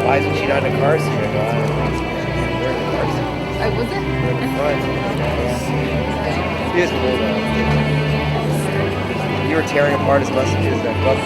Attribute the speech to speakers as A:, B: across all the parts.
A: Why isn't she not in a car seat? I go, I don't know. We're in the car seat.
B: I wasn't.
A: We're in the front. It is cool though. You were tearing apart his messages that book.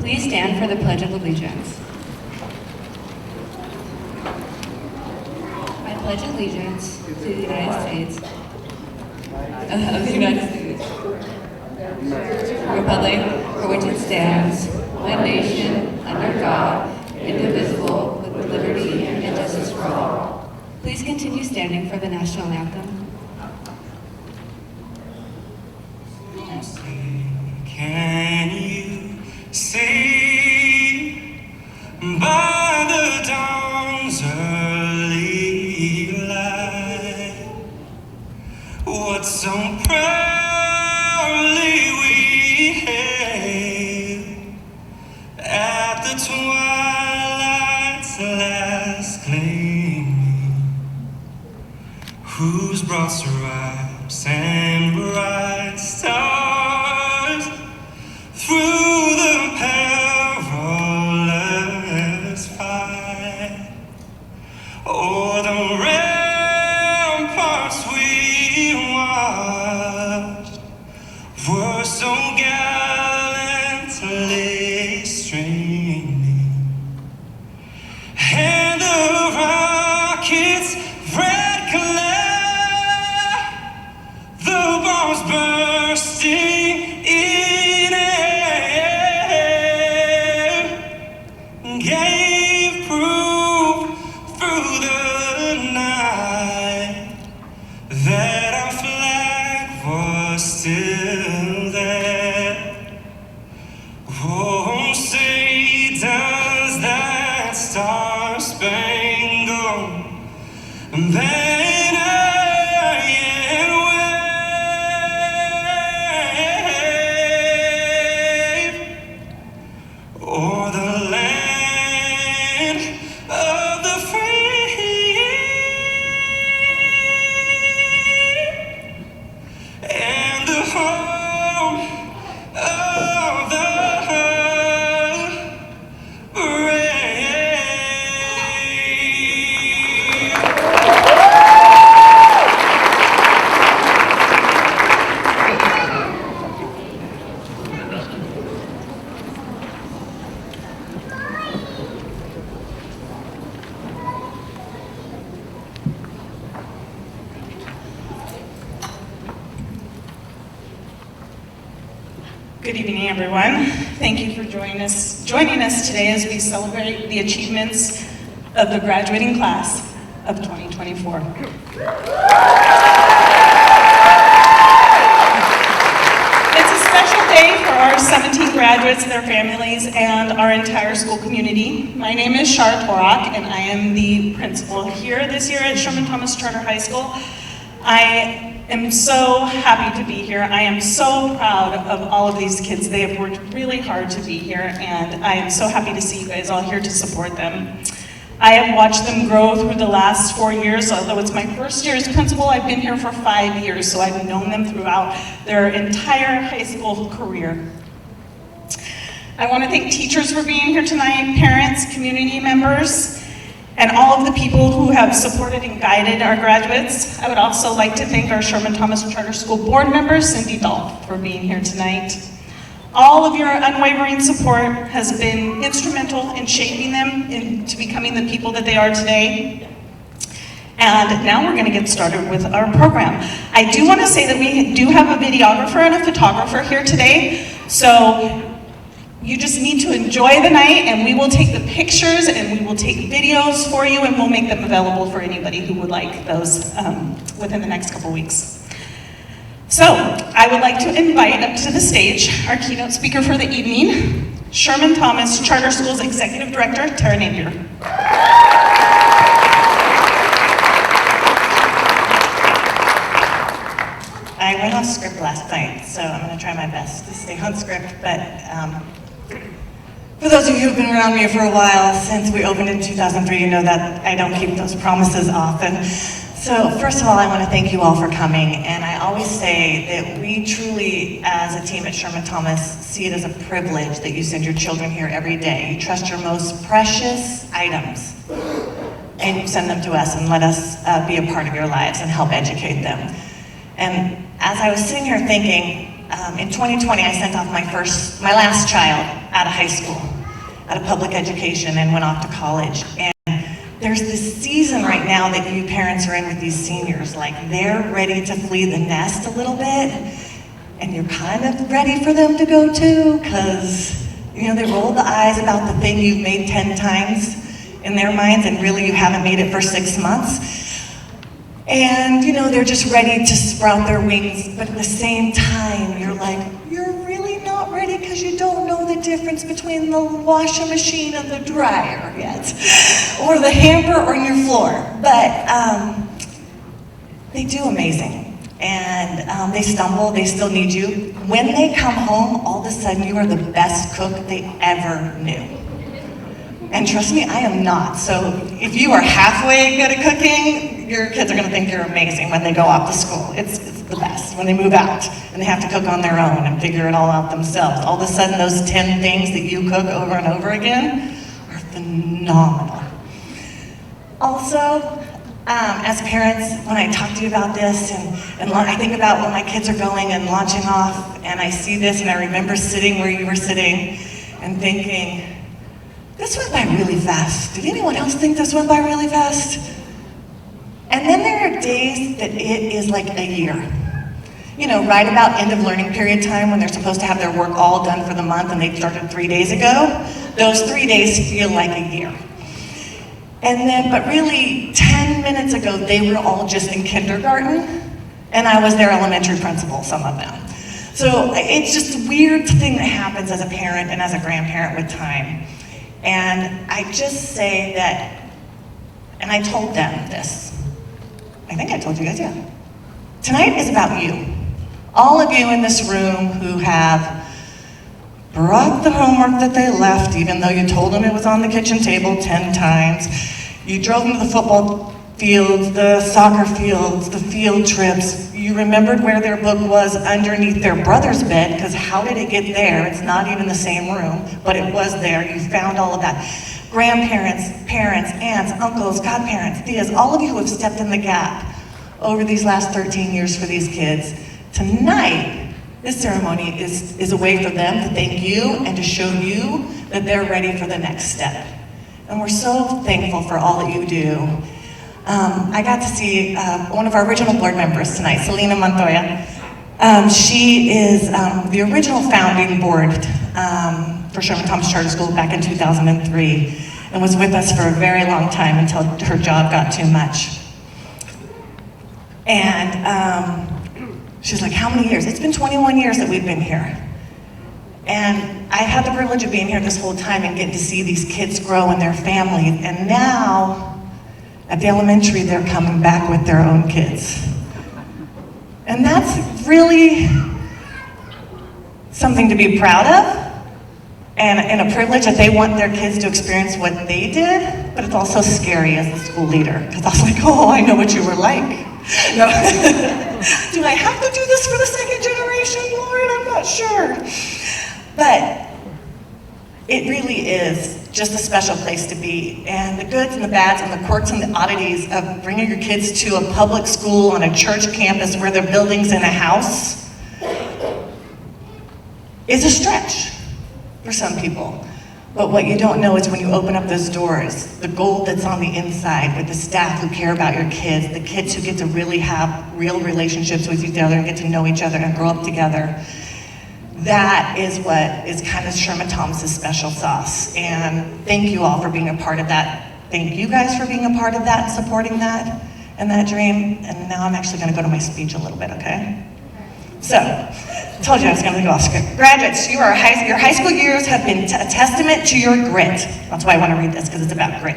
C: Please stand for the Pledge of Allegiance. I pledge allegiance to the United States of the United States, Republic for which it stands, one nation, under God, indivisible, with liberty and justice for all. Please continue standing for the national anthem.
D: Can you see by the dawn's early light what so proudly we hailed at the twilight's last gleaming, whose broad stripes and bright stars through the perilous fight, o'er the ramparts we watched, were so gallantly streaming, and the rocket's red glare, the bombs bursting in air, gave proof through the night that our flag was still there. Oh, say does that star-spangled banner yet wave o'er the land of the free?
B: Good evening, everyone. Thank you for joining us today as we celebrate the achievements of the graduating class of 2024. It's a special day for our 17 graduates, their families, and our entire school community. My name is Shar Torak, and I am the principal here this year at Sherman Thomas Charter High School. I am so happy to be here. I am so proud of all of these kids. They have worked really hard to be here, and I am so happy to see you guys all here to support them. I have watched them grow through the last 4 years. Although it's my first year as principal, I've been here for 5 years, so I've known them throughout their entire high school career. I want to thank teachers for being here tonight, parents, community members, and all of the people who have supported and guided our graduates. I would also like to thank our Sherman Thomas Charter School board member, Cindy Dahl, for being here tonight. All of your unwavering support has been instrumental in shaping them into becoming the people that they are today. And now we're going to get started with our program. I do want to say that we do have a videographer and a photographer here today, so you just need to enjoy the night, and we will take the pictures and we will take videos for you, and we'll make them available for anybody who would like those within the next couple weeks. So I would like to invite up to the stage our keynote speaker for the evening, Sherman Thomas Charter School's Executive Director, Tara Napier. I went off script last night, so I'm going to try my best to stay on script, but for those of you who've been around me for a while, since we opened in 2003, you know that I don't keep those promises often. So first of all, I want to thank you all for coming, and I always say that we truly, as a team at Sherman Thomas, see it as a privilege that you send your children here every day. You trust your most precious items, and you send them to us and let us be a part of your lives and help educate them. And as I was sitting here thinking, in 2020, I sent off my last child out of high school, out of public education, and went off to college. And there's this season right now that you parents are in with these seniors, like they're ready to flee the nest a little bit, and you're kind of ready for them to go too, because they roll the eyes about the thing you've made 10 times in their minds, and really you haven't made it for 6 months. And they're just ready to sprout their wings, but at the same time, you're like, you're really not ready because you don't know the difference between the washing machine and the dryer yet, or the hamper or your floor. But they do amazing, and they stumble, they still need you. When they come home, all of a sudden you are the best cook they ever knew. And trust me, I am not. So if you are halfway good at cooking, your kids are going to think you're amazing when they go off to school. It's the best when they move out and they have to cook on their own and figure it all out themselves. All of a sudden, those 10 things that you cook over and over again are phenomenal. Also, as parents, when I talk to you about this and I think about when my kids are going and launching off, and I see this, and I remember sitting where you were sitting and thinking, this went by really fast. Did anyone else think this went by really fast? And then there are days that it is like a year. Right about end of learning period time when they're supposed to have their work all done for the month and they started 3 days ago. Those 3 days feel like a year. And then, but really 10 minutes ago, they were all just in kindergarten, and I was their elementary principal, some of them. So it's just a weird thing that happens as a parent and as a grandparent with time. And I just say that, and I told them this, I think I told you guys, yeah. Tonight is about you. All of you in this room who have brought the homework that they left, even though you told them it was on the kitchen table 10 times. You drove them to the football fields, the soccer fields, the field trips. You remembered where their book was underneath their brother's bed, because how did it get there? It's not even the same room, but it was there. You found all of that. Grandparents, parents, aunts, uncles, godparents, tias, all of you who have stepped in the gap over these last 13 years for these kids. Tonight, this ceremony is a way for them to thank you and to show you that they're ready for the next step. And we're so thankful for all that you do. I got to see one of our original board members tonight, Selena Montoya. She is the original founding board for Sherman Thomas Charter School back in 2003 and was with us for a very long time until her job got too much. And she's like, how many years? It's been 21 years that we've been here. And I've had the privilege of being here this whole time and getting to see these kids grow and their families. And now, at the elementary, they're coming back with their own kids. And that's really something to be proud of, and a privilege that they want their kids to experience what they did, but it's also scary as a school leader, because I was like, oh, I know what you were like. No. Do I have to do this for the second generation, Lord? I'm not sure. But it really is just a special place to be. And the goods and the bads and the quirks and the oddities of bringing your kids to a public school on a church campus where their building's in a house is a stretch for some people. But what you don't know is when you open up those doors, the gold that's on the inside with the staff who care about your kids, the kids who get to really have real relationships with each other and get to know each other and grow up together, that is what is kind of Sherman Thomas's special sauce. And thank you all for being a part of that. Thank you guys for being a part of that and supporting that and that dream. And now I'm actually gonna go to my speech a little bit, okay? So, I told you I was gonna go off script. Graduates, your high school years have been a testament to your grit. That's why I wanna read this, because it's about grit.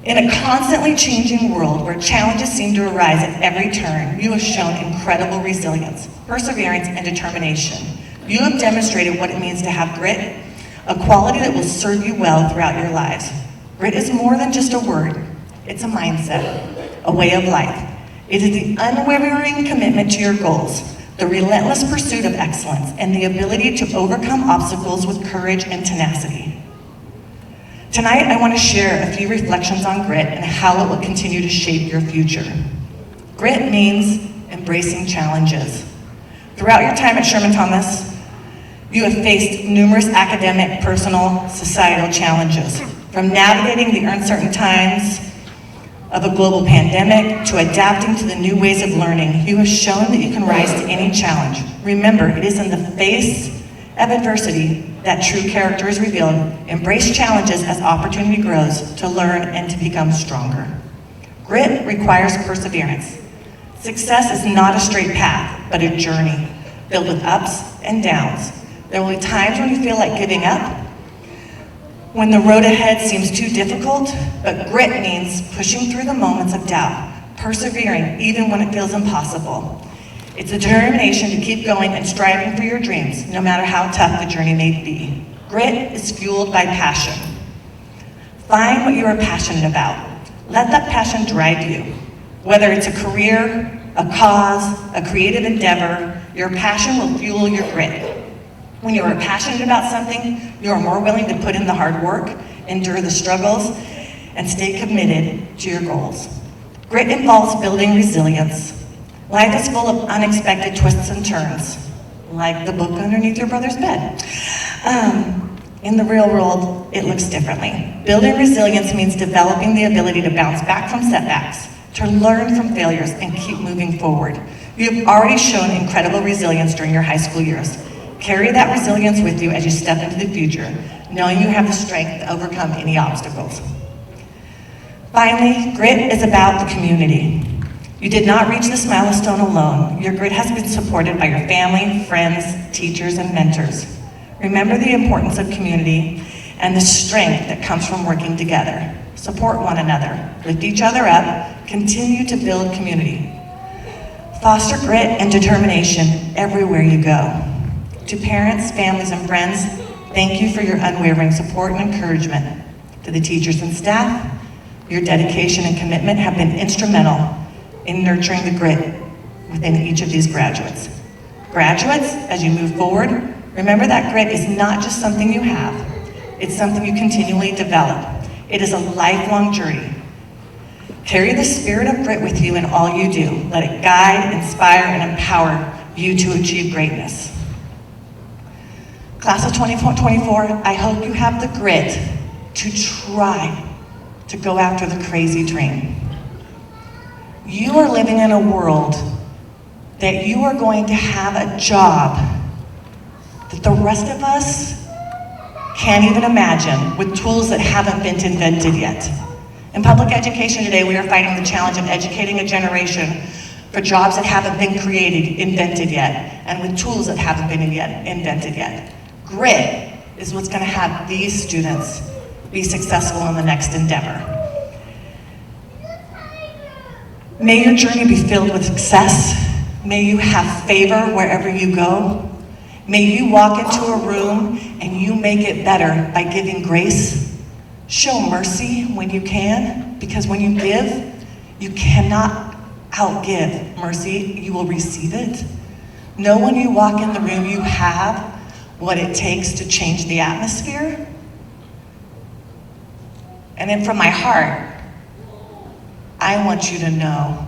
B: In a constantly changing world where challenges seem to arise at every turn, you have shown incredible resilience, perseverance, and determination. You have demonstrated what it means to have grit, a quality that will serve you well throughout your lives. Grit is more than just a word. It's a mindset, a way of life. It is the unwavering commitment to your goals, the relentless pursuit of excellence, and the ability to overcome obstacles with courage and tenacity. Tonight, I want to share a few reflections on grit and how it will continue to shape your future. Grit means embracing challenges. Throughout your time at Sherman Thomas, you have faced numerous academic, personal, societal challenges. From navigating the uncertain times of a global pandemic to adapting to the new ways of learning, you have shown that you can rise to any challenge. Remember, it is in the face of adversity that true character is revealed. Embrace challenges as opportunity grows to learn and to become stronger. Grit requires perseverance. Success is not a straight path, but a journey filled with ups and downs. There will be times when you feel like giving up, when the road ahead seems too difficult, but grit means pushing through the moments of doubt, persevering even when it feels impossible. It's a determination to keep going and striving for your dreams, no matter how tough the journey may be. Grit is fueled by passion. Find what you are passionate about. Let that passion drive you. Whether it's a career, a cause, a creative endeavor, your passion will fuel your grit. When you are passionate about something, you are more willing to put in the hard work, endure the struggles, and stay committed to your goals. Grit involves building resilience. Life is full of unexpected twists and turns, like the book underneath your brother's bed. In the real world, it looks differently. Building resilience means developing the ability to bounce back from setbacks, to learn from failures, and keep moving forward. You have already shown incredible resilience during your high school years. Carry that resilience with you as you step into the future, knowing you have the strength to overcome any obstacles. Finally, grit is about the community. You did not reach this milestone alone. Your grit has been supported by your family, friends, teachers, and mentors. Remember the importance of community and the strength that comes from working together. Support one another, lift each other up, continue to build community. Foster grit and determination everywhere you go. To parents, families, and friends, thank you for your unwavering support and encouragement. To the teachers and staff, your dedication and commitment have been instrumental in nurturing the grit within each of these graduates. Graduates, as you move forward, remember that grit is not just something you have, it's something you continually develop. It is a lifelong journey. Carry the spirit of grit with you in all you do. Let it guide, inspire, and empower you to achieve greatness. Class of 2024, I hope you have the grit to try to go after the crazy dream. You are living in a world that you are going to have a job that the rest of us can't even imagine, with tools that haven't been invented yet. In public education today, we are fighting the challenge of educating a generation for jobs that haven't been invented yet, and with tools that haven't been invented yet. Grit is what's gonna have these students be successful in the next endeavor. May your journey be filled with success. May you have favor wherever you go. May you walk into a room and you make it better by giving grace. Show mercy when you can, because when you give, you cannot outgive mercy. You will receive it. Know when you walk in the room you have what it takes to change the atmosphere. And then from my heart, I want you to know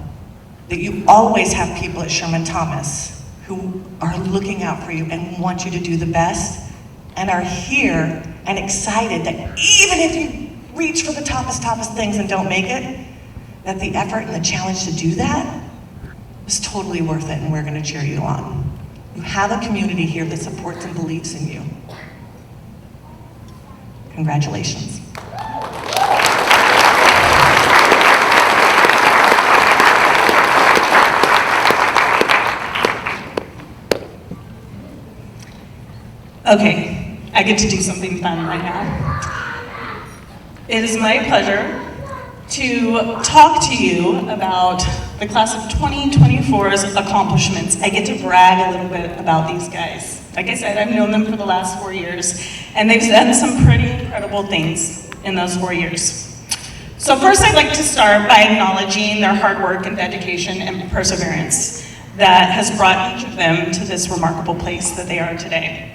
B: that you always have people at Sherman Thomas who are looking out for you and want you to do the best, and are here and excited that even if you reach for the toppest things and don't make it, that the effort and the challenge to do that is totally worth it, and we're gonna cheer you on. You have a community here that supports and believes in you. Congratulations. Okay, I get to do something fun right now. It is my pleasure to talk to you about the class of 2024's accomplishments. I get to brag a little bit about these guys. Like I said, I've known them for the last 4 years, and they've done some pretty incredible things in those 4 years. So first, I'd like to start by acknowledging their hard work and dedication and perseverance that has brought each of them to this remarkable place that they are today.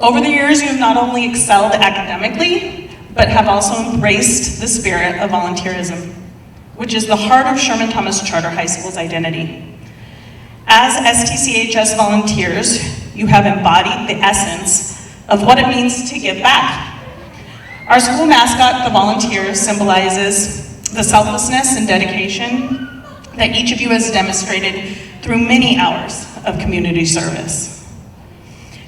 B: Over the years, you have not only excelled academically, but have also embraced the spirit of volunteerism, which is the heart of Sherman Thomas Charter High School's identity. As STCHS volunteers, you have embodied the essence of what it means to give back. Our school mascot, the volunteer, symbolizes the selflessness and dedication that each of you has demonstrated through many hours of community service.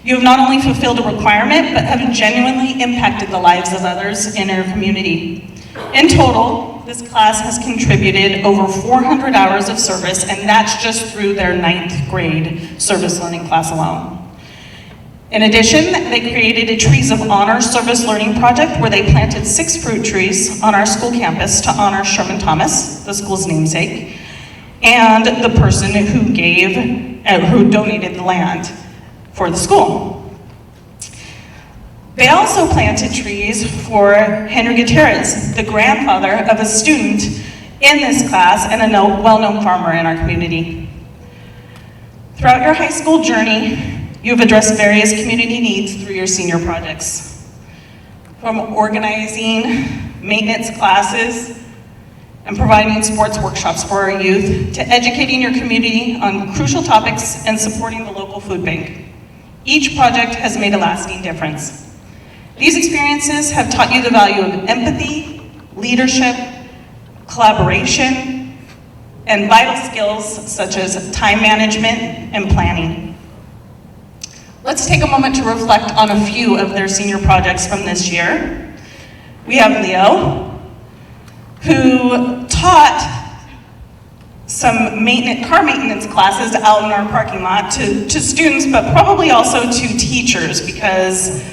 B: You have not only fulfilled a requirement, but have genuinely impacted the lives of others in our community. In total, this class has contributed over 400 hours of service, and that's just through their 9th grade service learning class alone. In addition, they created a Trees of Honor service learning project where they planted 6 fruit trees on our school campus to honor Sherman Thomas, the school's namesake, and the person who donated the land for the school. They also planted trees for Henry Gutierrez, the grandfather of a student in this class and a well-known farmer in our community. Throughout your high school journey, you have addressed various community needs through your senior projects. From organizing maintenance classes and providing sports workshops for our youth, to educating your community on crucial topics and supporting the local food bank. Each project has made a lasting difference. These experiences have taught you the value of empathy, leadership, collaboration, and vital skills such as time management and planning. Let's take a moment to reflect on a few of their senior projects from this year. We have Leo, who taught some car maintenance classes out in our parking lot to students, but probably also to teachers, because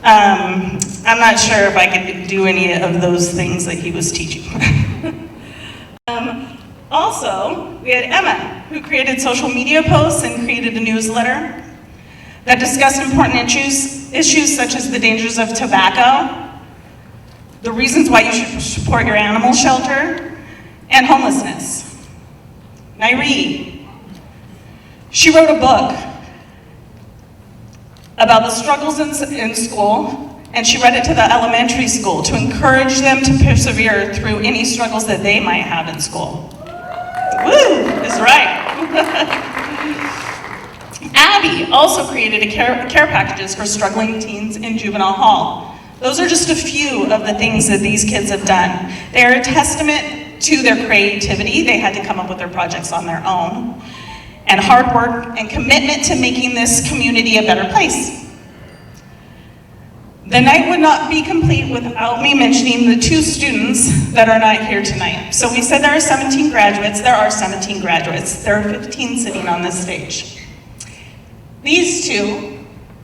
B: I'm not sure if I could do any of those things that he was teaching. Also, we had Emma, who created social media posts and created a newsletter that discussed important issues such as the dangers of tobacco, the reasons why you should support your animal shelter, and homelessness. Nairi, she wrote a book about the struggles in school, and she read it to the elementary school to encourage them to persevere through any struggles that they might have in school. Woo, is right. Abby also created care packages for struggling teens in juvenile hall. Those are just a few of the things that these kids have done. They are a testament to their creativity. They had to come up with their projects on their own. And hard work and commitment to making this community a better place. The night would not be complete without me mentioning the 2 students that are not here tonight. So we said there are 17 graduates. There are 17 graduates. There are 15 sitting on this stage. These 2,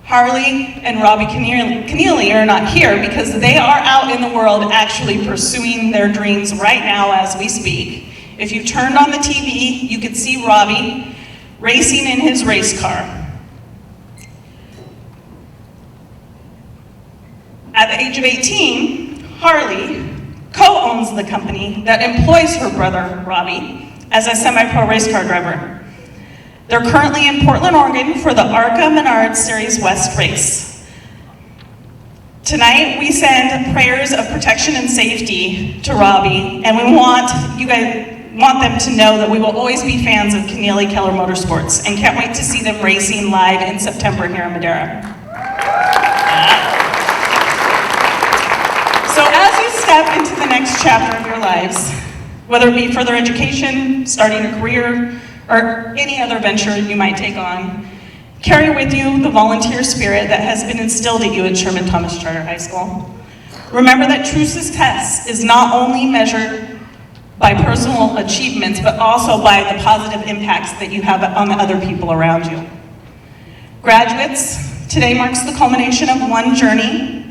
B: Harley and Robbie Keneally, are not here because they are out in the world actually pursuing their dreams right now as we speak. If you turned on the TV, you could see Robbie racing in his race car. At the age of 18, Harley co-owns the company that employs her brother, Robbie, as a semi-pro race car driver. They're currently in Portland, Oregon for the ARCA Menards Series West race. Tonight, we send prayers of protection and safety to Robbie, and we want them to know that we will always be fans of Keneally Keller Motorsports and can't wait to see them racing live in September here in Madera. So as you step into the next chapter of your lives, whether it be further education, starting a career, or any other venture you might take on, carry with you the volunteer spirit that has been instilled at you at Sherman Thomas Charter High School. Remember that true success is not only measured by personal achievements, but also by the positive impacts that you have on the other people around you. Graduates, today marks the culmination of one journey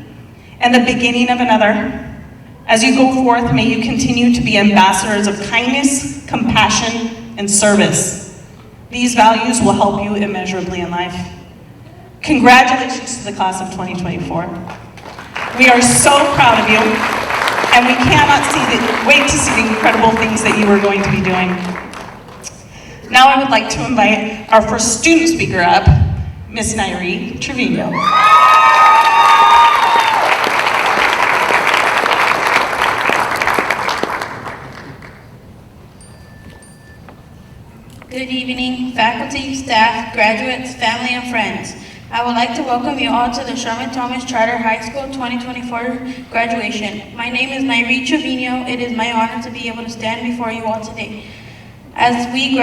B: and the beginning of another. As you go forth, may you continue to be ambassadors of kindness, compassion, and service. These values will help you immeasurably in life. Congratulations to the class of 2024. We are so proud of you, and we cannot wait to see the incredible things that you are going to be doing. Now I would like to invite our first student speaker up, Miss Nairi Trevino.
E: Good evening, faculty, staff, graduates, family, and friends. I would like to welcome you all to the Sherman Thomas Charter High School 2024 graduation. My name is Nairi Trevino. It is my honor to be able to stand before you all today. As we, the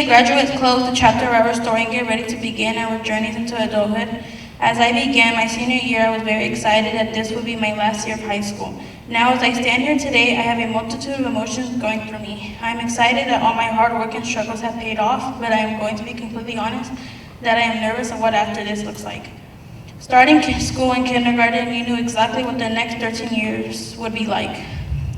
E: graduates, close the chapter of our story and get ready to begin our journeys into adulthood, as I began my senior year, I was very excited that this would be my last year of high school. Now, as I stand here today, I have a multitude of emotions going through me. I'm excited that all my hard work and struggles have paid off, but I am going to be completely honest that I am nervous of what after this looks like. Starting school in kindergarten, you knew exactly what the next 13 years would be like,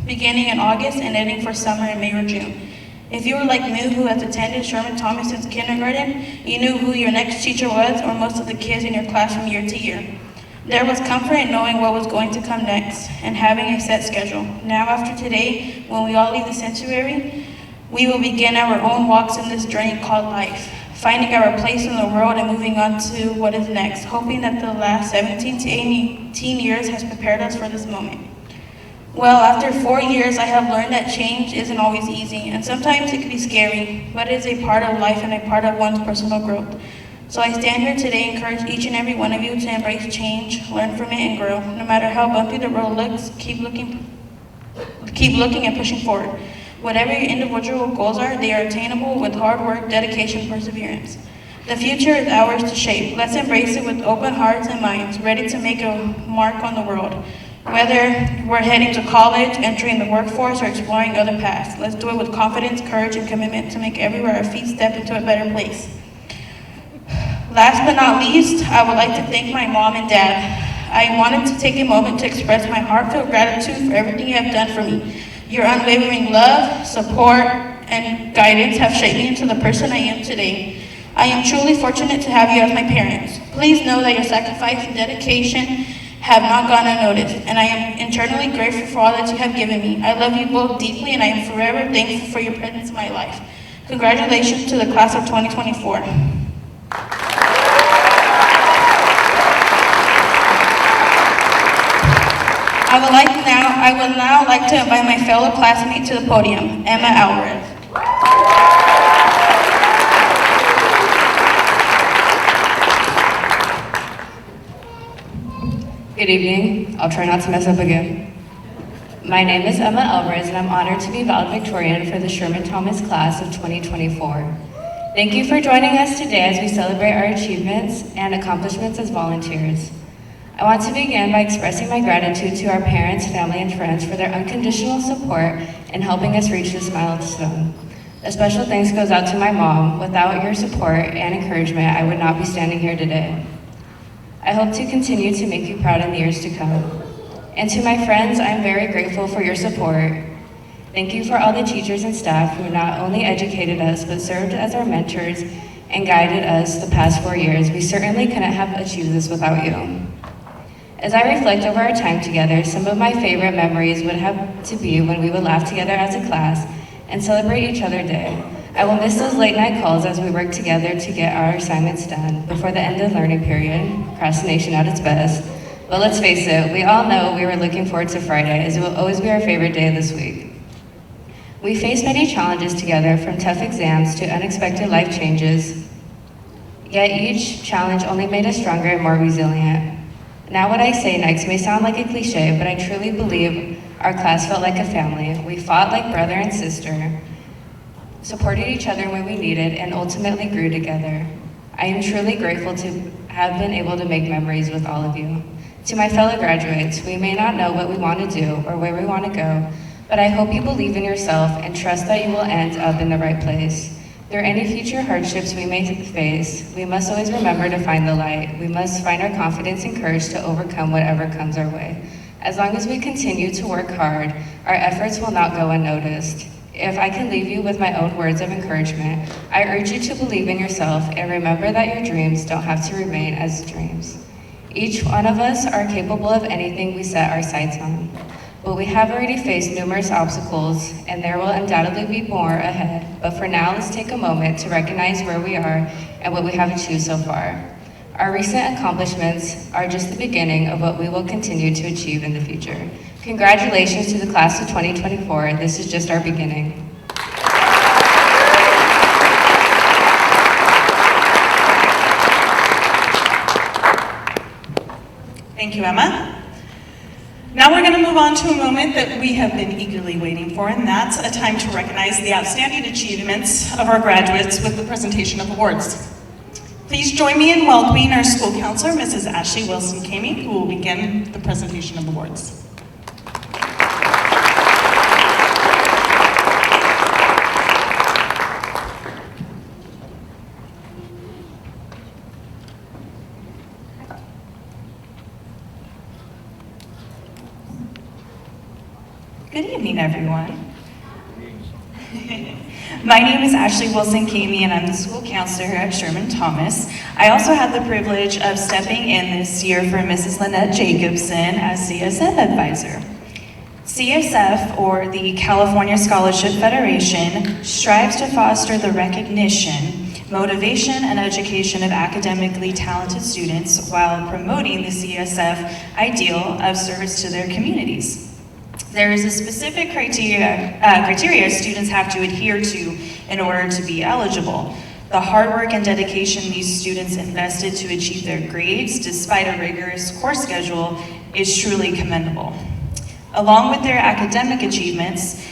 E: beginning in August and ending for summer in May or June. If you were like me, who has attended Sherman Thomas since kindergarten, you knew who your next teacher was, or most of the kids in your class from year to year. There was comfort in knowing what was going to come next and having a set schedule. Now after today, when we all leave the sanctuary, we will begin our own walks in this journey called life, finding our place in the world and moving on to what is next, hoping that the last 17 to 18 years has prepared us for this moment. Well, after 4 years, I have learned that change isn't always easy, and sometimes it can be scary, but it is a part of life and a part of one's personal growth. So I stand here today and encourage each and every one of you to embrace change, learn from it, and grow. No matter how bumpy the road looks, keep looking and pushing forward. Whatever your individual goals are, they are attainable with hard work, dedication, perseverance. The future is ours to shape. Let's embrace it with open hearts and minds, ready to make a mark on the world. Whether we're heading to college, entering the workforce, or exploring other paths, let's do it with confidence, courage, and commitment to make everywhere our feet step into a better place. Last but not least, I would like to thank my mom and dad. I wanted to take a moment to express my heartfelt gratitude for everything you have done for me. Your unwavering love, support, and guidance have shaped me into the person I am today. I am truly fortunate to have you as my parents. Please know that your sacrifice and dedication have not gone unnoticed, and I am eternally grateful for all that you have given me. I love you both deeply, and I am forever thankful for your presence in my life. Congratulations to the class of 2024. I would now like to invite my fellow classmate to the podium, Emma Alvarez.
C: Good evening. I'll try not to mess up again. My name is Emma Elvers, and I'm honored to be valedictorian for the Sherman Thomas class of 2024. Thank you for joining us today as we celebrate our achievements and accomplishments as volunteers. I want to begin by expressing my gratitude to our parents, family, and friends for their unconditional support in helping us reach this milestone. A special thanks goes out to my mom. Without your support and encouragement, I would not be standing here today. I hope to continue to make you proud in the years to come. And to my friends, I am very grateful for your support. Thank you for all the teachers and staff who not only educated us, but served as our mentors and guided us the past 4 years. We certainly couldn't have achieved this without you. As I reflect over our time together, some of my favorite memories would have to be when we would laugh together as a class and celebrate each other day. I will miss those late night calls as we work together to get our assignments done before the end of learning period, procrastination at its best. But let's face it, we all know we were looking forward to Friday, as it will always be our favorite day of this week. We faced many challenges together, from tough exams to unexpected life changes, yet each challenge only made us stronger and more resilient. Now what I say next may sound like a cliche, but I truly believe our class felt like a family. We fought like brother and sister, supported each other when we needed, and ultimately grew together. I am truly grateful to have been able to make memories with all of you. To my fellow graduates, we may not know what we want to do or where we want to go, but I hope you believe in yourself and trust that you will end up in the right place. Through any future hardships we may face, we must always remember to find the light. We must find our confidence and courage to overcome whatever comes our way. As long as we continue to work hard, our efforts will not go unnoticed. If I can leave you with my own words of encouragement, I urge you to believe in yourself and remember that your dreams don't have to remain as dreams. Each one of us are capable of anything we set our sights on. But we have already faced numerous obstacles, and there will undoubtedly be more ahead. But for now, let's take a moment to recognize where we are and what we have achieved so far. Our recent accomplishments are just the beginning of what we will continue to achieve in the future. Congratulations to the class of 2024. This is just our beginning.
B: Thank you, Emma. Now we're going to move on to a moment that we have been eagerly waiting for, and that's a time to recognize the outstanding achievements of our graduates with the presentation of awards. Please join me in welcoming our school counselor, Mrs. Ashley Wilson-Kamey, who will begin the presentation of awards. Good evening, everyone. My name is Ashley Wilson-Kamey, and I'm the school counselor here at Sherman Thomas. I also had the privilege of stepping in this year for Mrs. Lynette Jacobson as CSF advisor. CSF, or the California Scholarship Federation, strives to foster the recognition, motivation, and education of academically talented students while promoting the CSF ideal of service to their communities. There is a specific criteria students have to adhere to in order to be eligible. The hard work and dedication these students invested to achieve their grades, despite a rigorous course schedule, is truly commendable. Along with their academic achievements,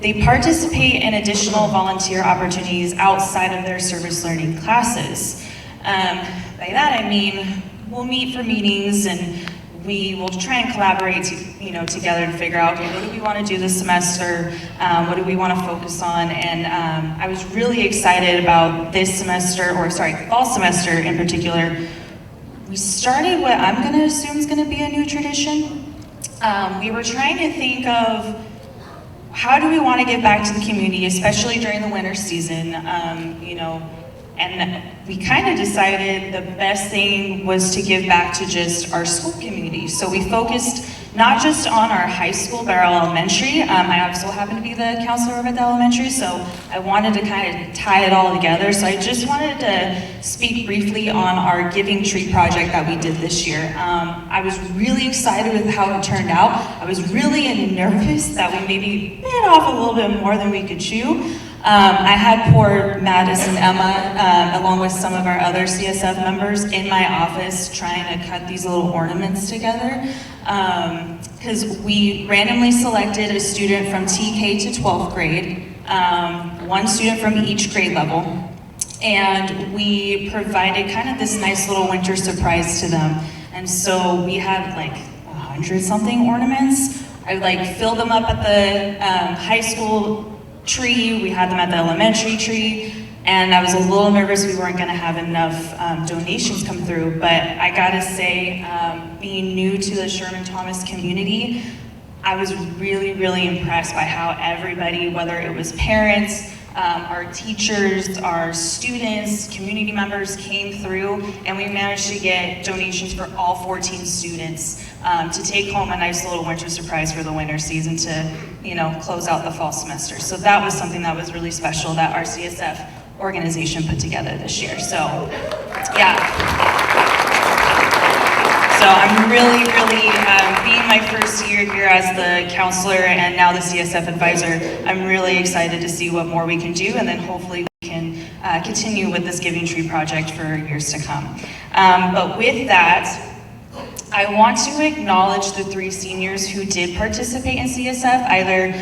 B: they participate in additional volunteer opportunities outside of their service learning classes. By that I mean, we'll meet for meetings and we will try and collaborate together to figure out, okay, what do we want to do this semester, what do we want to focus on, and I was really excited about this semester, fall semester in particular. We started what I'm going to assume is going to be a new tradition. We were trying to think of how do we want to give back to the community, especially during the winter season, and we kind of decided the best thing was to give back to just our school community. So we focused not just on our high school, but our elementary. I also happen to be the counselor over at the elementary, so I wanted to kind of tie it all together. So I just wanted to speak briefly on our Giving Tree project that we did this year. I was really excited with how it turned out. I was really nervous that we maybe bit off a little bit more than we could chew. I had poor Madison Emma, along with some of our other CSF members, in my office trying to cut these little ornaments together.
F: because we randomly selected a student from TK to 12th grade, one student from each grade level, and we provided kind of this nice little winter surprise to them. And so we had like 100-something ornaments. I like filled them up at the high school tree, we had them at the elementary tree, and I was a little nervous we weren't gonna have enough donations come through, but I gotta say, being new to the Sherman Thomas community, I was really, really impressed by how everybody, whether it was parents, our teachers, our students, community members came through, and we managed to get donations for all 14 students to take home a nice little winter surprise for the winter season to, you know, close out the fall semester. So that was something that was really special that our CSF organization put together this year. So, yeah. So I'm really, being my first year here as the counselor and now the CSF advisor, I'm really excited to see what more we can do, and then hopefully we can continue with this Giving Tree project for years to come. But with that, I want to acknowledge the 3 seniors who did participate in CSF, either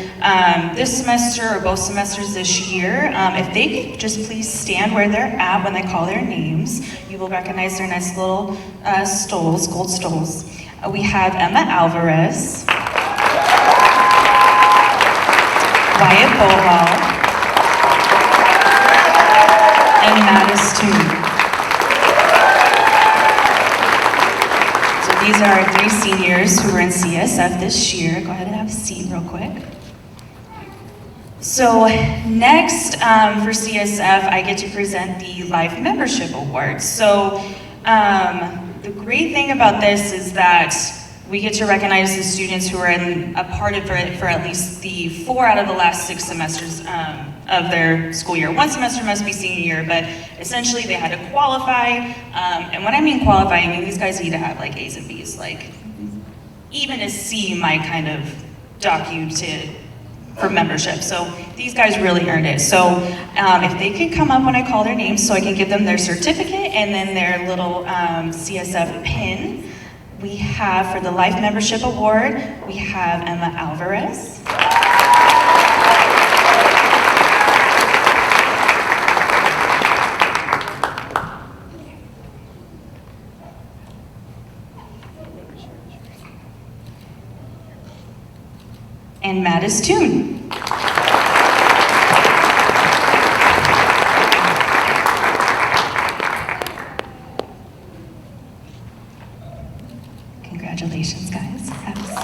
F: this semester or both semesters this year. If they could just please stand where they're at when I call their names, you will recognize their nice little stoles, gold stoles. We have Emma Alvarez, Wyatt Bohal, and Mattis Toon. These are our 3 seniors who were in CSF this year. Go ahead and have a seat real quick. So next for CSF, I get to present the Life Membership Award. So the great thing about this is that we get to recognize the students who are in a part of it for at least the 4 out of the last 6 semesters of their school year. One semester must be senior year, but essentially they had to qualify. And when I mean qualify, I mean these guys need to have like A's and B's. Like even a C might kind of dock you for membership. So these guys really earned it. So if they could come up when I call their names so I can give them their certificate and then their little CSF pin. We have, for the Life Membership Award, we have Emma Alvarez. And Mattis Toon. Congratulations, guys. Have a seat.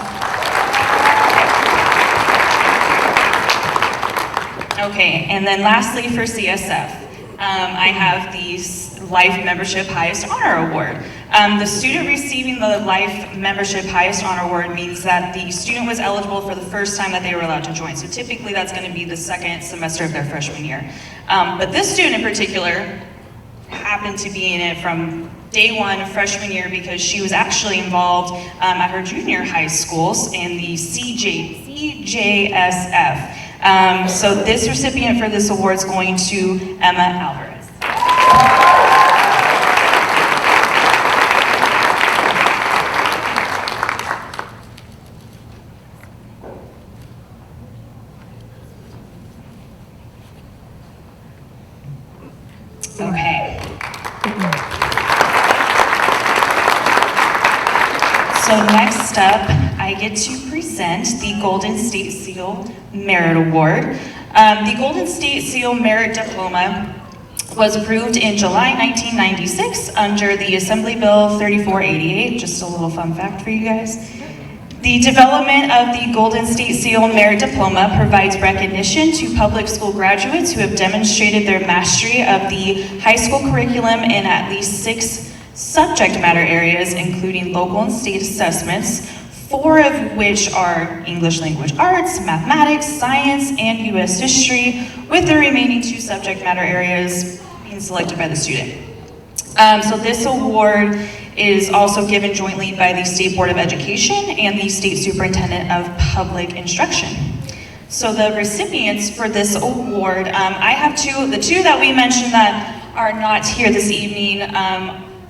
F: Okay, and then lastly for CSF, I have the Life Membership Highest Honor Award. The student receiving the Life Membership Highest Honor Award means that the student was eligible for the first time that they were allowed to join. So typically that's going to be the 2nd semester of their freshman year. But this student in particular happened to be in it from day 1 freshman year because she was actually involved at her junior high schools in the CJSF. So this recipient for this award is going to Emma Alvarez. Okay. So next up, I get to present the Golden State Seal Merit Award. The Golden State Seal Merit Diploma was approved in July 1996 under the Assembly Bill 3488. Just a little fun fact for you guys. The development of the Golden State Seal Merit Diploma provides recognition to public school graduates who have demonstrated their mastery of the high school curriculum in at least 6 subject matter areas, including local and state assessments, 4 of which are English language arts, mathematics, science, and U.S. history, with the remaining 2 subject matter areas being selected by the student. So this award is also given jointly by the State Board of Education and the State Superintendent of Public Instruction. So the recipients for this award, I have 2, the 2 that we mentioned that are not here this evening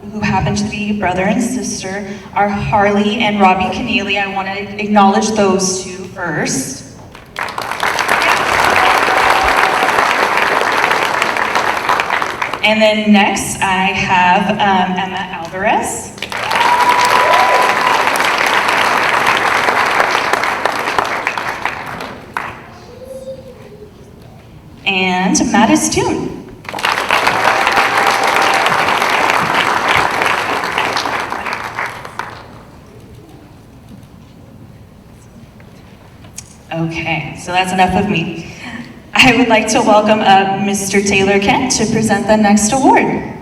F: who happen to be brother and sister, are Harley and Robbie Keneally. I want to acknowledge those two first. And then next I have Emma Alvarez. And Mattis Toon. Okay, so that's enough of me. I would like to welcome up Mr. Taylor Kent to present the next award.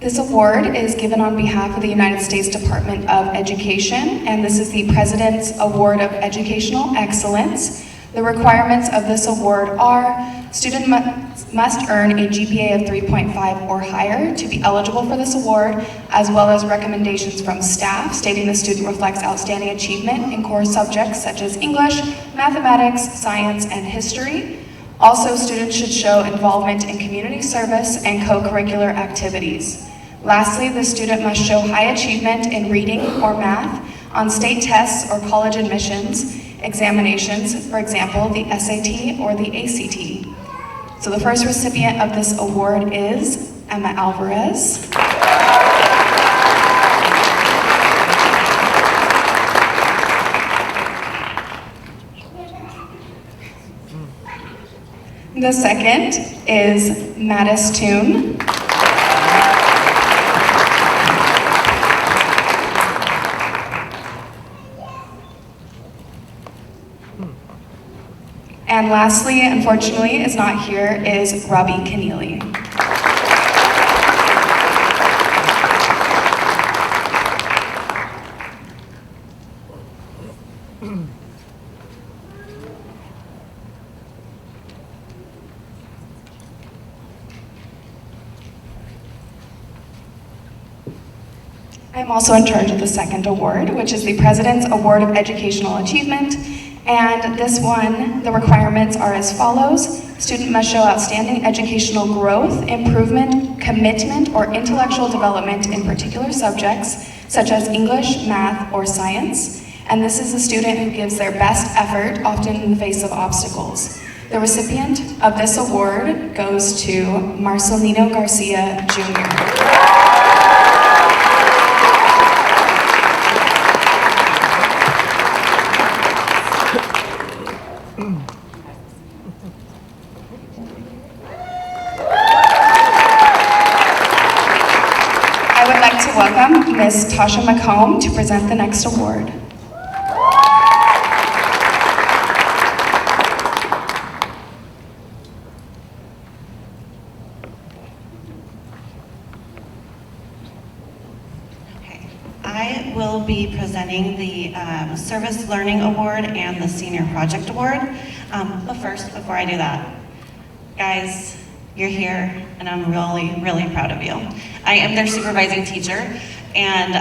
G: This award is given on behalf of the United States Department of Education, and this is the President's Award of Educational Excellence. The requirements of this award are: student must earn a GPA of 3.5 or higher to be eligible for this award, as well as recommendations from staff stating the student reflects outstanding achievement in core subjects such as English, mathematics, science, and history. Also, students should show involvement in community service and co-curricular activities. Lastly, the student must show high achievement in reading or math on state tests or college admissions examinations, for example, the SAT or the ACT. So the first recipient of this award is Emma Alvarez. The second is Mattis Toon. And lastly, unfortunately, is not here, is Robbie Keneally. I'm also in charge of the second award, which is the President's Award of Educational Achievement. And this one, the requirements are as follows. Student must show outstanding educational growth, improvement, commitment, or intellectual development in particular subjects, such as English, math, or science. And this is a student who gives their best effort, often in the face of obstacles. The recipient of this award goes to Marcelino Garcia, Jr. Welcome Ms. Tasha McComb to present the next award.
B: Okay, I will be presenting the Service Learning Award and the Senior Project Award. But first, before I do that, guys, you're here, and I'm really, really proud of you. I am their supervising teacher, and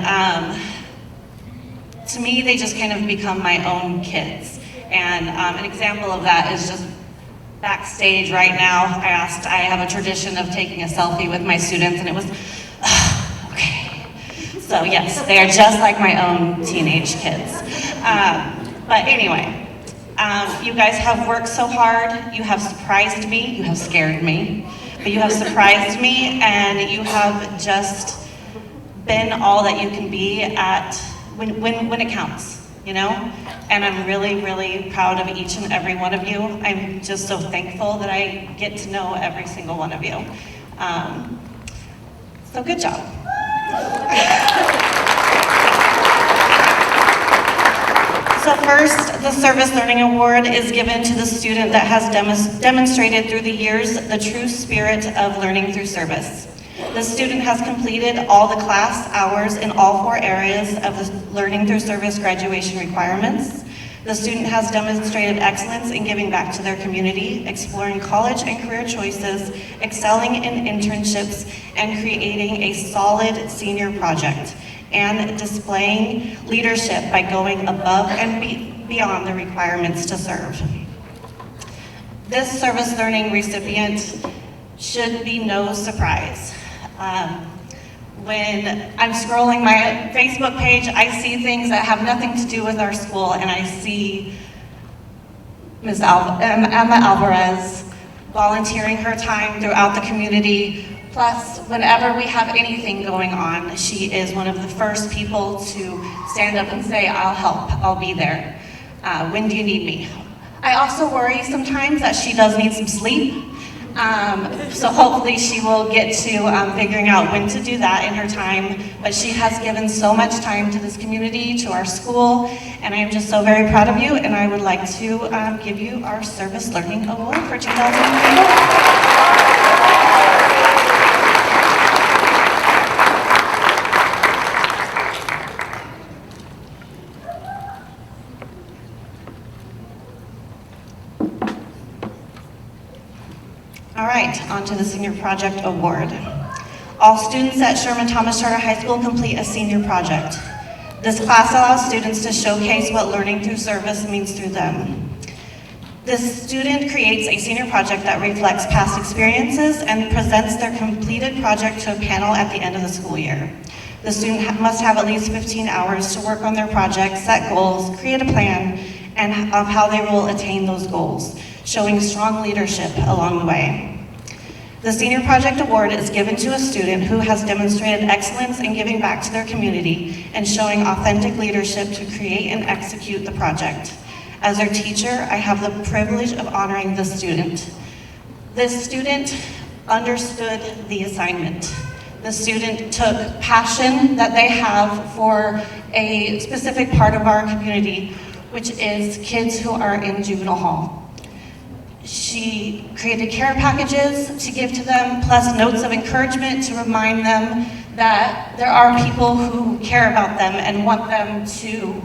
B: to me, they just kind of become my own kids. And an example of that is just backstage right now. I have a tradition of taking a selfie with my students, and it was, okay. So yes, they are just like my own teenage kids. But anyway. You guys have worked so hard, you have surprised me, you have scared me, but you have surprised me, and you have just been all that you can be at when it counts, you know? And I'm really, really proud of each and every one of you. I'm just so thankful that I get to know every single one of you. So good job. So first, the Service Learning Award is given to the student that has demonstrated through the years the true spirit of learning through service. The student has completed all the class hours in all 4 areas of the Learning Through Service graduation requirements. The student has demonstrated excellence in giving back to their community, exploring college and career choices, excelling in internships, and creating a solid senior project. and displaying leadership by going above and beyond the requirements to serve. This service learning recipient should be no surprise. When I'm scrolling my Facebook page, I see things that have nothing to do with our school, and I see Emma Alvarez volunteering her time throughout the community. Plus, whenever we have anything going on, she is one of the first people to stand up and say, "I'll help, I'll be there. When do you need me?" I also worry sometimes that she does need some sleep. So hopefully she will get to figuring out when to do that in her time. But she has given so much time to this community, to our school, and I am just so very proud of you, and I would like to give you our Service Learning Award for 2024. All right, on to the Senior Project Award. All students at Sherman Thomas Charter High School complete a senior project. This class allows students to showcase what learning through service means through them. This student creates a senior project that reflects past experiences and presents their completed project to a panel at the end of the school year. The student must have at least 15 hours to work on their project, set goals, create a plan, and of how they will attain those goals, showing strong leadership along the way. The Senior Project Award is given to a student who has demonstrated excellence in giving back to their community and showing authentic leadership to create and execute the project. As their teacher, I have the privilege of honoring this student. This student understood the assignment. The student took passion that they have for a specific part of our community, which is kids who are in juvenile hall. She created care packages to give to them, plus notes of encouragement to remind them that there are people who care about them and want them to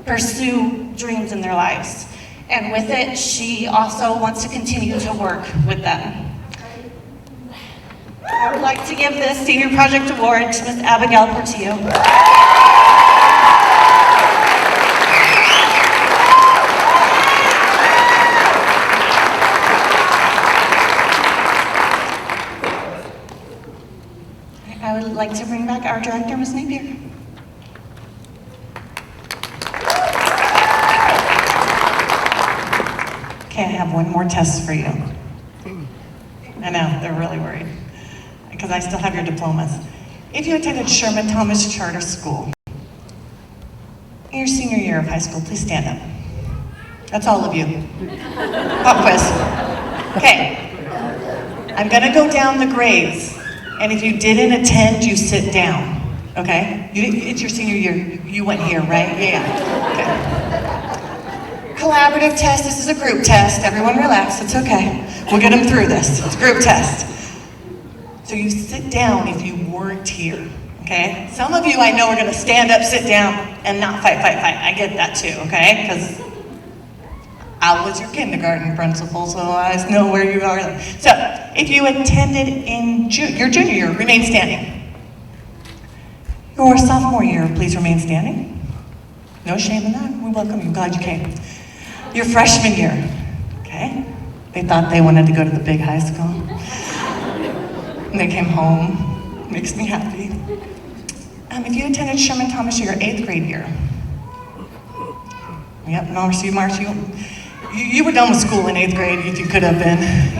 B: pursue dreams in their lives. And with it, she also wants to continue to work with them. I would like to give this Senior Project Award to Ms. Abigail Portillo. I would like to bring back our director, Ms. Napier. Okay, I have one more test for you. I know, they're really worried, because I still have your diplomas. If you attended Sherman Thomas Charter School in your senior year of high school, please stand up. That's all of you. Pop quiz. Okay, I'm gonna go down the grades. And if you didn't attend, you sit down, okay? It's your senior year, you went here, right? Yeah, okay. Collaborative test, this is a group test. Everyone relax, it's okay. We'll get them through this, it's a group test. So you sit down if you weren't here, okay? Some of you I know are gonna stand up, sit down, and not fight. I get that too, okay? Because I was your kindergarten principal, so I know where you are. So, if you attended in your junior year, remain standing. Your sophomore year, please remain standing. No shame in that, we welcome you, glad you came. Your freshman year, okay? They thought they wanted to go to the big high school. And they came home, makes me happy. If you attended Sherman Thomas your 8th grade year. Yep, Marcy, you were done with school in 8th grade, if you could have been.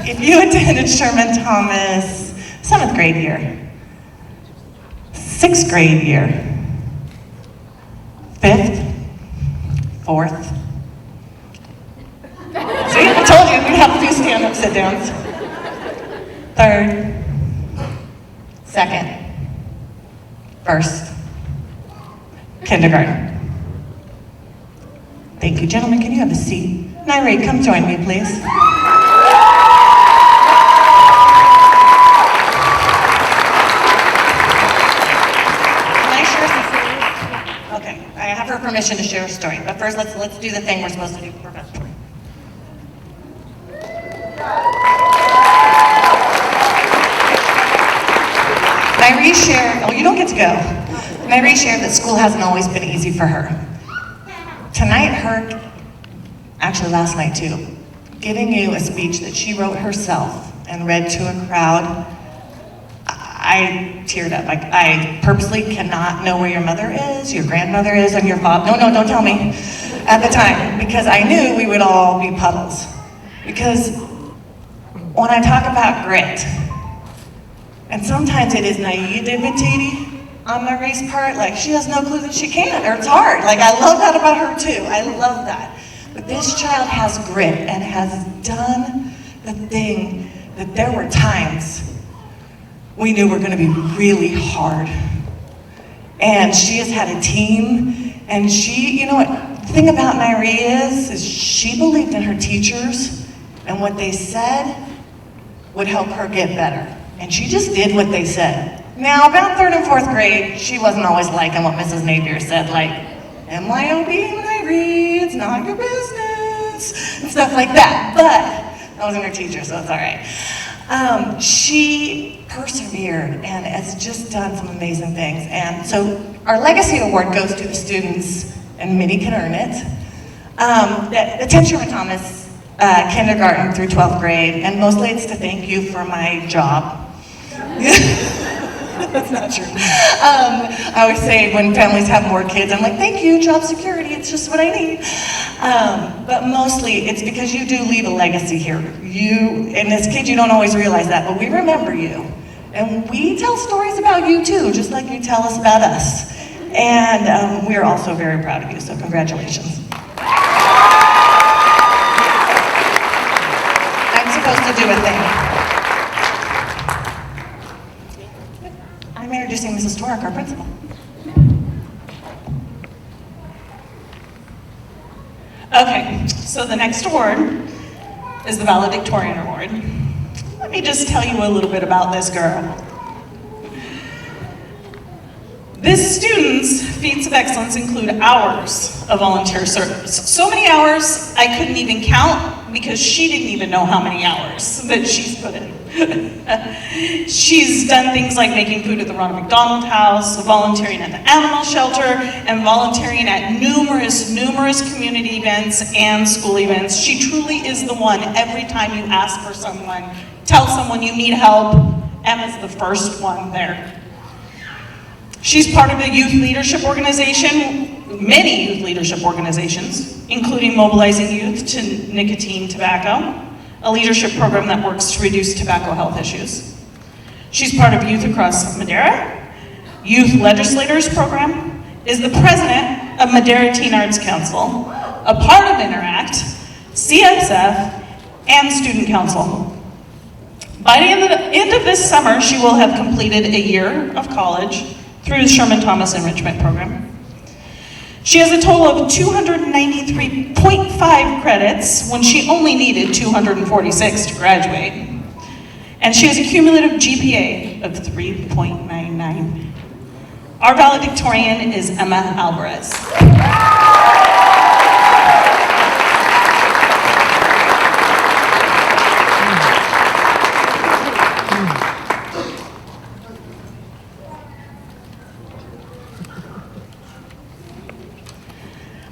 B: If you attended Sherman Thomas 7th grade year, 6th grade year, 5th, 4th. See, I told you we'd have a few stand-up sit-downs. 3rd, 2nd, 1st, kindergarten. Thank you, gentlemen, can you have a seat? Nairi, come join me, please. Can I share some stories? Okay, I have her permission to share a story, but first let's do the thing we're supposed to do professionally. Nairi shared, oh, you don't get to go. Mary shared that school hasn't always been easy for her. Tonight, actually last night too, giving you a speech that she wrote herself and read to a crowd, I teared up. I purposely cannot know where your mother is, your grandmother is, and your father. No, don't tell me. At the time, because I knew we would all be puddles. Because when I talk about grit, and sometimes it is naivety on Marie's part, like she has no clue that she can, or it's hard. Like I love that about her too, I love that. But this child has grit and has done the thing that there were times we knew were gonna be really hard. And she has had a team, and she, you know what, the thing about Nairi is she believed in her teachers, and what they said would help her get better. And she just did what they said. Now, about 3rd and 4th grade, she wasn't always liking what Mrs. Napier said, like, MYOB, Nairi, it's not your business, and stuff like that. But I wasn't her teacher, so it's all right. She persevered and has just done some amazing things. And so our Legacy Award goes to the students, and many can earn it. That attend Sherman Thomas kindergarten through 12th grade, and mostly it's to thank you for my job. That's not true. I always say when families have more kids, I'm like, thank you, job security, it's just what I need. But mostly it's because you do leave a legacy here. You, and as kids, you don't always realize that, but we remember you. And we tell stories about you too, just like you tell us about us. And we're also very proud of you, so congratulations. I'm supposed to do a thing. I'm introducing Mrs. Torek, our principal.
H: Okay, so the next award is the Valedictorian Award. Let me just tell you a little bit about this girl. This student's feats of excellence include hours of volunteer service. So many hours I couldn't even count because she didn't even know how many hours that she's put in. She's done things like making food at the Ronald McDonald House, volunteering at the animal shelter, and volunteering at numerous community events and school events. She truly is the one. Every time you ask for someone, tell someone you need help, Emma's the first one there. She's part of a youth leadership organization, many youth leadership organizations, including mobilizing youth to nicotine tobacco, a leadership program that works to reduce tobacco health issues. She's part of Youth Across Madera, Youth Legislators Program, is the president of Madera Teen Arts Council, a part of Interact, CSF, and Student Council. By the end of this summer, she will have completed a year of college through the Sherman Thomas Enrichment Program. She has a total of 293.5 credits when she only needed 246 to graduate. And she has a cumulative GPA of 3.99. Our valedictorian is Emma Alvarez.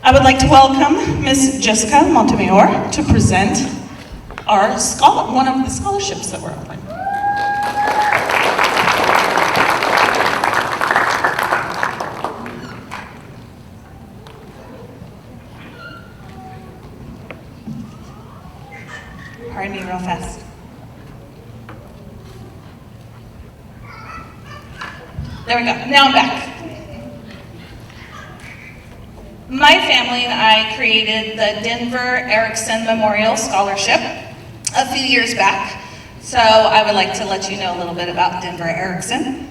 H: I would like to welcome Ms. Jessica Montemayor to present one of the scholarships that we're offering. Pardon me real fast. There we go, now I'm back. My family and I created the Denver Erickson Memorial Scholarship a few years back, so I would like to let you know a little bit about Denver Erickson.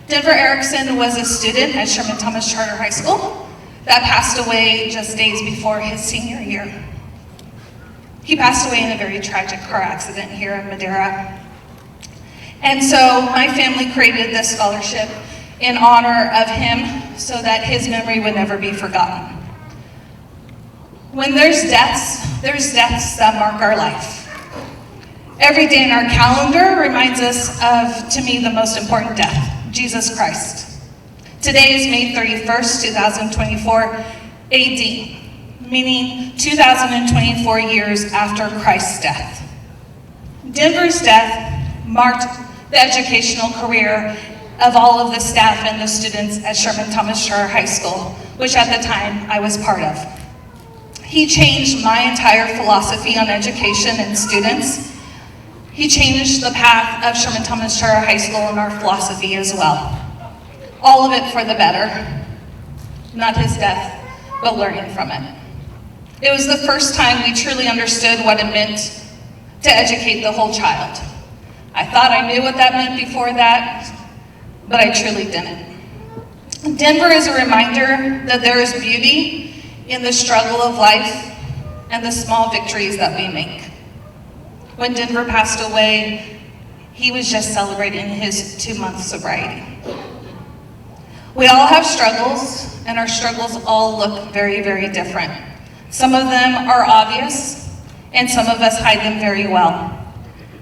H: Denver Erickson was a student at Sherman Thomas Charter High School that passed away just days before his senior year. He passed away in a very tragic car accident here in Madera. And so my family created this scholarship in honor of him so that his memory would never be forgotten. When there's deaths that mark our life. Every day in our calendar reminds us of, to me, the most important death, Jesus Christ. Today is May 31st, 2024 AD, meaning 2024 years after Christ's death. Denver's death marked the educational career of all of the staff and the students at Sherman Charter High School, which at the time I was part of. He changed my entire philosophy on education and students. He changed the path of Sherman Charter High School and our philosophy as well. All of it for the better. Not his death, but learning from it. It was the first time we truly understood what it meant to educate the whole child. I thought I knew what that meant before that, but I truly didn't. Denver is a reminder that there is beauty in the struggle of life and the small victories that we make. When Denver passed away, he was just celebrating his 2-month sobriety. We all have struggles, and our struggles all look very, very different. Some of them are obvious, and some of us hide them very well.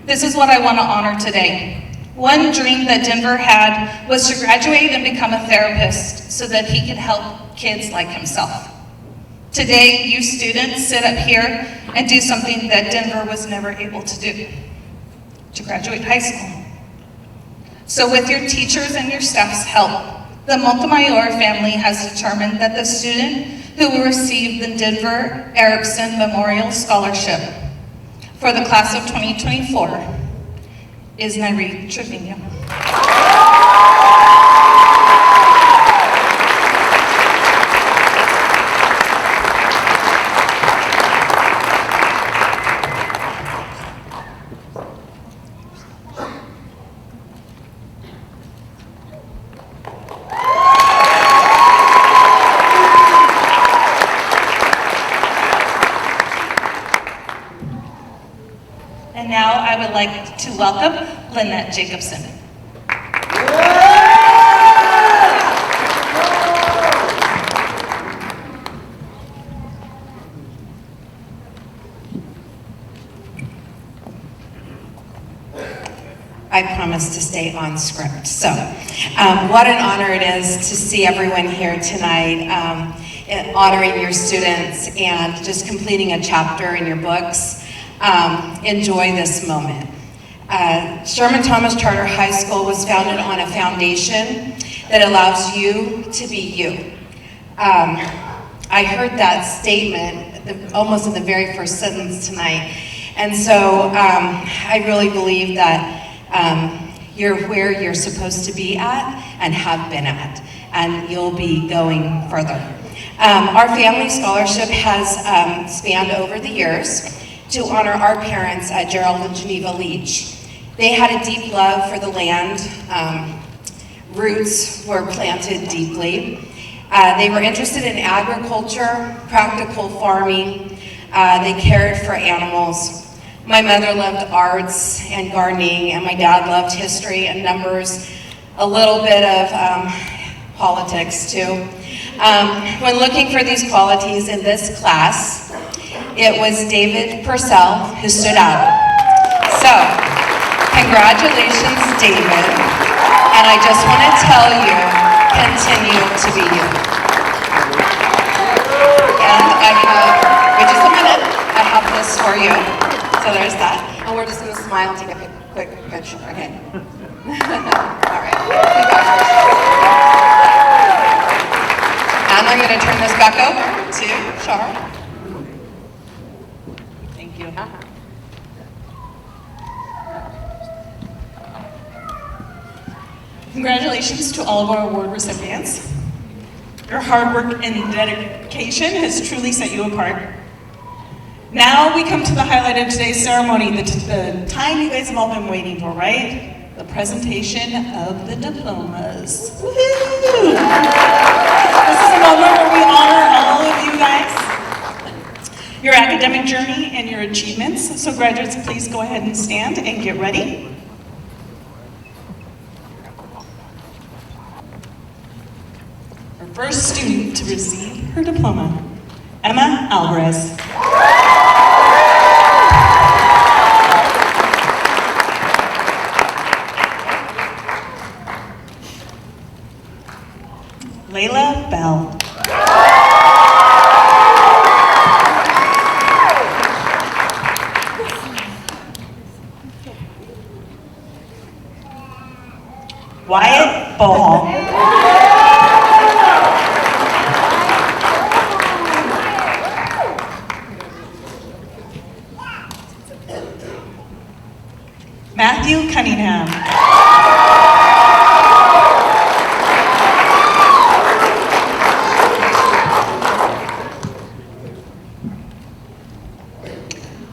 H: This is what I want to honor today. One dream that Denver had was to graduate and become a therapist so that he could help kids like himself. Today, you students sit up here and do something that Denver was never able to do, to graduate high school. So with your teachers and your staff's help, the Montemayor family has determined that the student who will receive the Denver Erickson Memorial Scholarship for the class of 2024 is Nairi Trevino. And now I would like to welcome Lynette Jacobson.
I: I promise to stay on script. So, what an honor it is to see everyone here tonight, honoring your students and just completing a chapter in your books. Enjoy this moment. Sherman Charter High School was founded on a foundation that allows you to be you. I heard that statement almost in the very first sentence tonight. And so I really believe that you're where you're supposed to be at and have been at, and you'll be going further. Our family scholarship has spanned over the years to honor our parents, Gerald and Geneva Leach. They had a deep love for the land. Roots were planted deeply. They were interested in agriculture, practical farming. They cared for animals. My mother loved arts and gardening, and my dad loved history and numbers, a little bit of politics too. When looking for these qualities in this class, it was David Purcell who stood out. So, congratulations, David. And I just want to tell you, continue to be you. And I have, wait just a minute, I have this for you. So there's that. And we're just going to smile and take a quick picture, okay? All right. And I'm going to turn this back over to Char. Thank you.
H: Congratulations to all of our award recipients. Your hard work and dedication has truly set you apart. Now we come to the highlight of today's ceremony, the time you guys have all been waiting for, right? The presentation of the diplomas. Woohoo! This is a moment where we honor all of you guys, your academic journey and your achievements. So graduates, please go ahead and stand and get ready. Our first student to receive her diploma, Emma Alvarez. Wyatt Ball. Matthew Cunningham.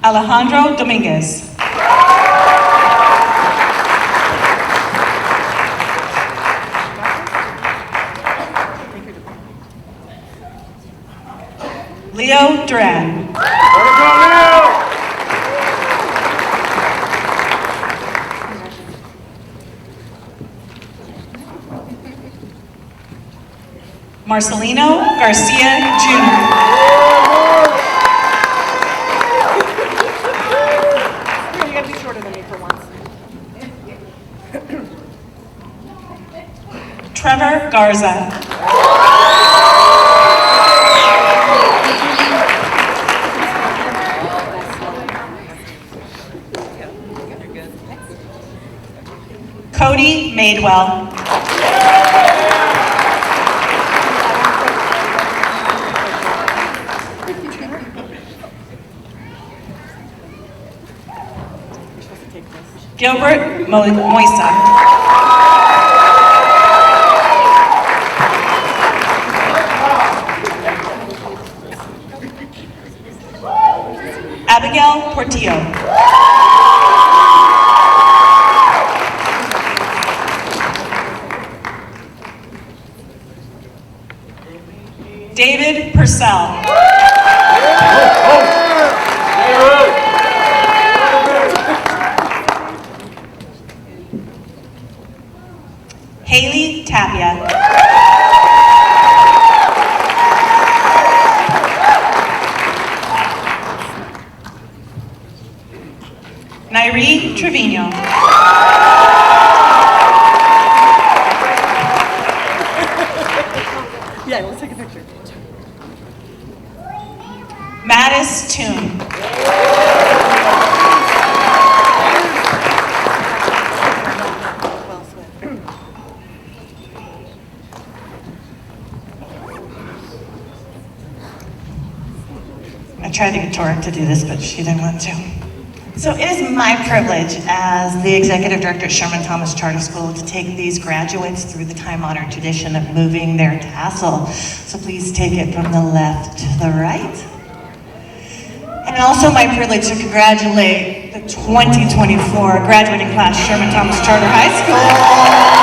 H: Alejandro Dominguez. Leo Duran. Marcelino Garcia Jr.
A: You gotta be shorter than me for once.
H: Trevor Garza. Cody Madewell. Gilbert Moisa. Abigail Portillo. David Purcell. Haley Tapia. Nairi Trevino.
A: Yeah, let's take a picture.
H: Mattis Toon.
B: I tried to get Tori to do this, but she didn't want to. So it is my privilege as the Executive Director at Sherman Thomas Charter School to take these graduates through the time-honored tradition of moving their tassel. So please take it from the left to the right. And also my privilege to congratulate the 2024 graduating class, Sherman Thomas Charter High School.